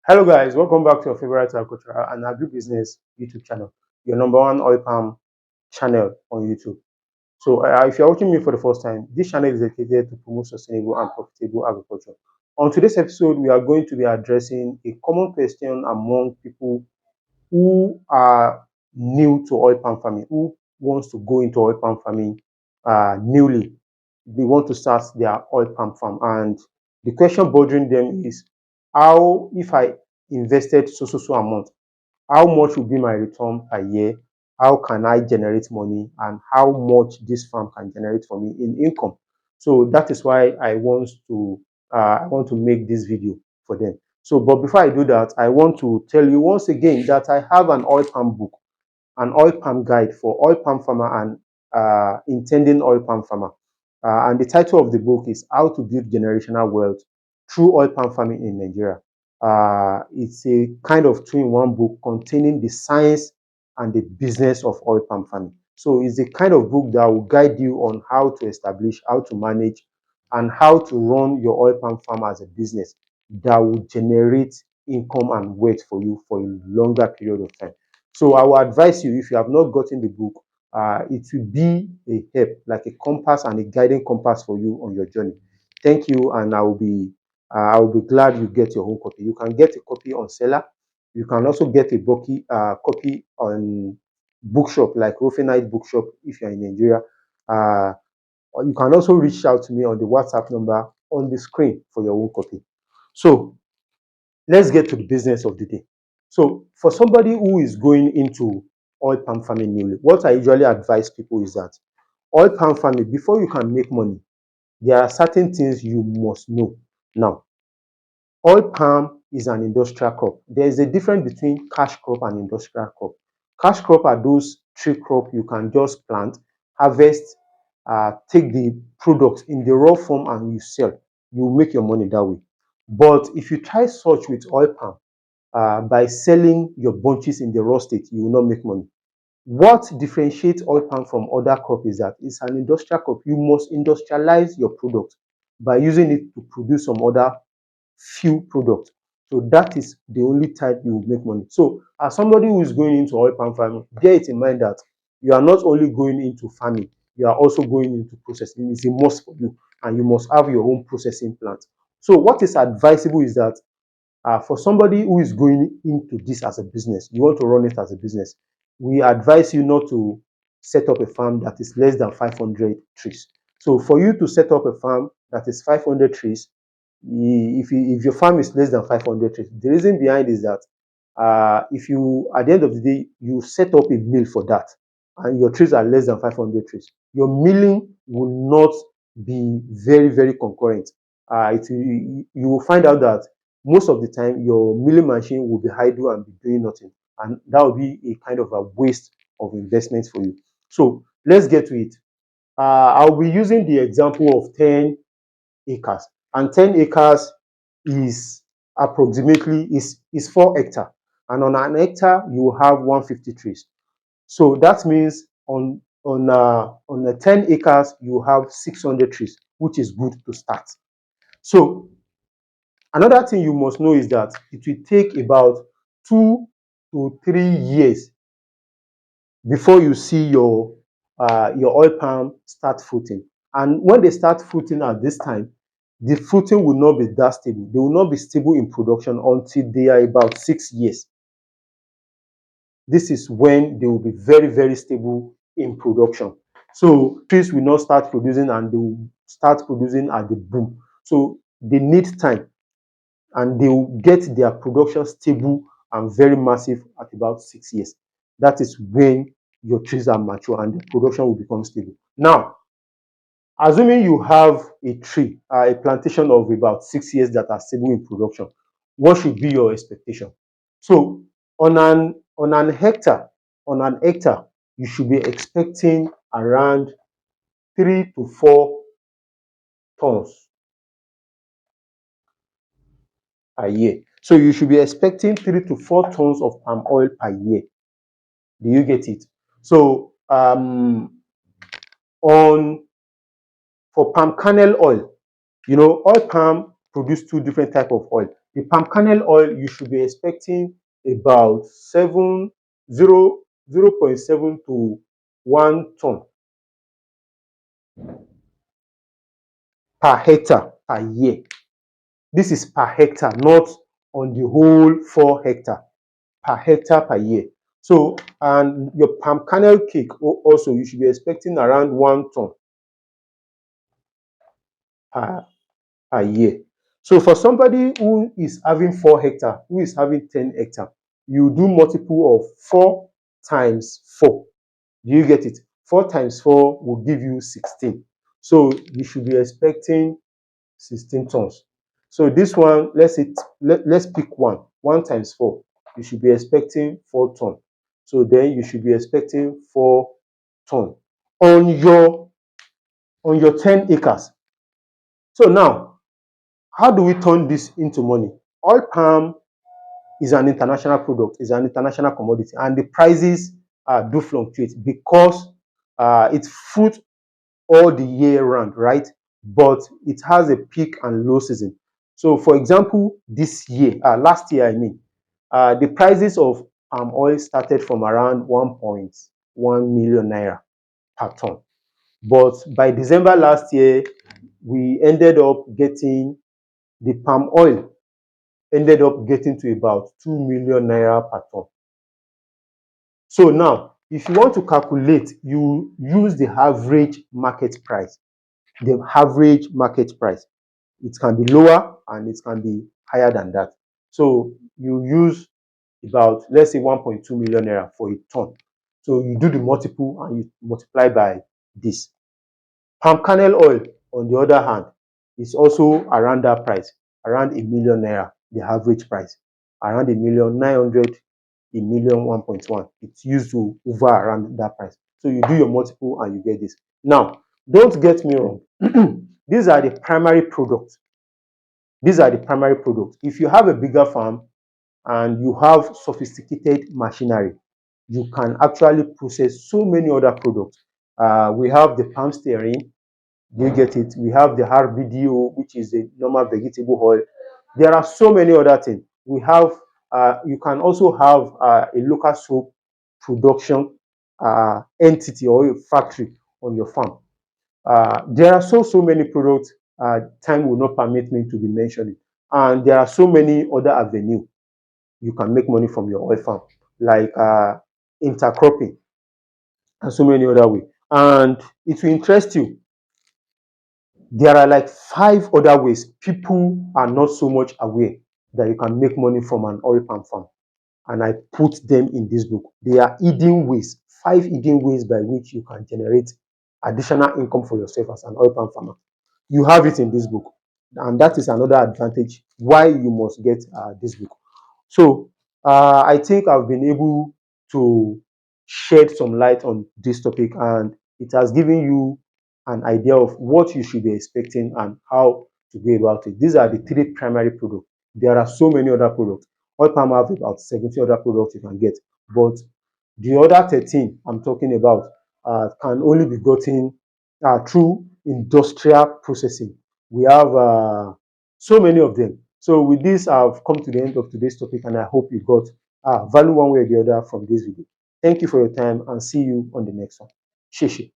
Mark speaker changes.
Speaker 1: Hello guys, welcome back to your favorite agricultural and agribusiness YouTube channel, your number one oil palm channel on YouTube. So if you're watching me for the first time, this channel is dedicated to promote sustainable and profitable agriculture. On today's episode, we are going to be addressing a common question among people who are new to oil palm farming, who wants to go into oil palm farming newly. They want to start their oil palm farm, and the question bothering them is, how, if I invested so amount, how much will be my return per year? How can I generate money, and how much this farm can generate for me in income? So that is why I want to make this video for them. So, but before I do that, I want to tell you once again that I have an oil palm book, an oil palm guide for oil palm farmer and intending oil palm farmer. And the title of the book is How to Build Generational Wealth Through Oil Palm Farming in Nigeria. It's a kind of two-in-one book containing the science and the business of oil palm farming. So it's a kind of book that will guide you on how to establish, how to manage, and how to run your oil palm farm as a business that will generate income and wealth for you for a longer period of time. So I will advise you, if you have not gotten the book, it will be a help, like a compass and a guiding compass for you on your journey. Thank you, and I will be glad you get your own copy. You can get a copy on seller. You can also get a copy on bookshop like Rofinite Bookshop if you're in Nigeria. Or you can also reach out to me on the WhatsApp number on the screen for your own copy. So let's get to the business of the day. So for somebody who is going into oil palm farming newly, what I usually advise people is that oil palm farming, before you can make money, there are certain things you must know. Now, oil palm is an industrial crop. There is a difference between cash crop and industrial crop. Cash crop are those tree crop you can just plant, harvest, take the product in the raw form and you sell. You make your money that way. But if you try such with oil palm, by selling your bunches in the raw state, you will not make money. What differentiates oil palm from other crops is that it's an industrial crop. You must industrialize your product by using it to produce some other few products. So that is the only time you will make money. So as somebody who is going into oil palm farming, bear it in mind that you are not only going into farming, you are also going into processing. It's a must for you, and you must have your own processing plant. So what is advisable is that for somebody who is going into this as a business, you want to run it as a business, we advise you not to set up a farm that is less than 500 trees. So for you to set up a farm that is 500 trees, if your farm is less than 500 trees, the reason behind is that if you, at the end of the day, you set up a mill for that, and your trees are less than 500 trees, your milling will not be very concurrent. You will find out that most of the time your milling machine will be idle and be doing nothing, and that will be a kind of a waste of investment for you. So let's get to it. I'll be using the example of 10 acres, and 10 acres is approximately is 4 hectares, and on an hectare you have 150 trees. So that means on the 10 acres you have 600 trees, which is good to start. So another thing you must know is that it will take about 2 to 3 years before you see your oil palm start fruiting. And when they start fruiting at this time, the fruiting will not be that stable. They will not be stable in production until they are about 6 years. This is when they will be very stable in production. So trees will not start producing, and they will start producing at the boom. So they need time, and they will get their production stable and very massive at about 6 years. That is when your trees are mature and the production will become stable. Now, assuming you have a tree, a plantation of about 6 years that are stable in production, what should be your expectation? So on an hectare, you should be expecting around 3 to 4 tons a year. So you should be expecting 3 to 4 tons of palm oil per year. Do you get it? So on for palm kernel oil, oil palm produce two different type of oil. The palm kernel oil, you should be expecting about 0.7 to 1 ton per hectare per year. This is per hectare, not on the whole 4 hectare, per hectare per year. So, and your palm kernel cake also, you should be expecting around 1 ton per, per year. So for somebody who is having 4 hectare, who is having 10 hectare, you do multiple of 4 times 4. Do you get it? 4 times 4 will give you 16. So you should be expecting 16 tons. So this one, let's pick 1 times 4. You should be expecting 4 ton. So then you should be expecting 4 ton on your 10 acres. So now, how do we turn this into money? Oil palm is an international product, is an international commodity, and the prices do fluctuate because it's fruit all the year round, right? But it has a peak and low season. So, for example, last year, the prices of palm oil started from around 1.1 million naira per ton. But by December last year, we ended up getting the palm oil ended up getting to about 2 million naira per ton. So now, if you want to calculate, you use the average market price. The average market price. It can be lower and it can be higher than that. So you use about, let's say, 1.2 million naira for a ton. So you do the multiple and you multiply by this. Palm kernel oil, on the other hand, is also around that price, around 1 million naira, the average price, around 1,900,000, 1,000,000, 1.1. It's used to hover around that price. So you do your multiple and you get this. Now, don't get me wrong. These are the primary products. These are the primary products. If you have a bigger farm and you have sophisticated machinery, you can actually process so many other products. We have the palm stearin. You get it? We have the RBDO, which is the normal vegetable oil. There are so many other things. We have, you can also have a local soap production entity or a factory on your farm. There are so many products. Time will not permit me to be mentioning, and there are so many other avenues you can make money from your oil farm, like intercropping and so many other ways. And it will interest you. There are like 5 other ways people are not so much aware that you can make money from an oil palm farm, and I put them in this book. They are hidden ways, 5 hidden ways by which you can generate additional income for yourself as an oil palm farmer. You have it in this book, and that is another advantage why you must get this book. So I think I've been able to shed some light on this topic, and it has given you an idea of what you should be expecting and how to go about it. These are the 3 primary products. There are so many other products. Oil palm have about 70 other products you can get, but the other 13 I'm talking about can only be gotten through industrial processing. We have so many of them. So with this, I've come to the end of today's topic, and I hope you got value one way or the other from this video. Thank you for your time, and see you on the next one. Shishi.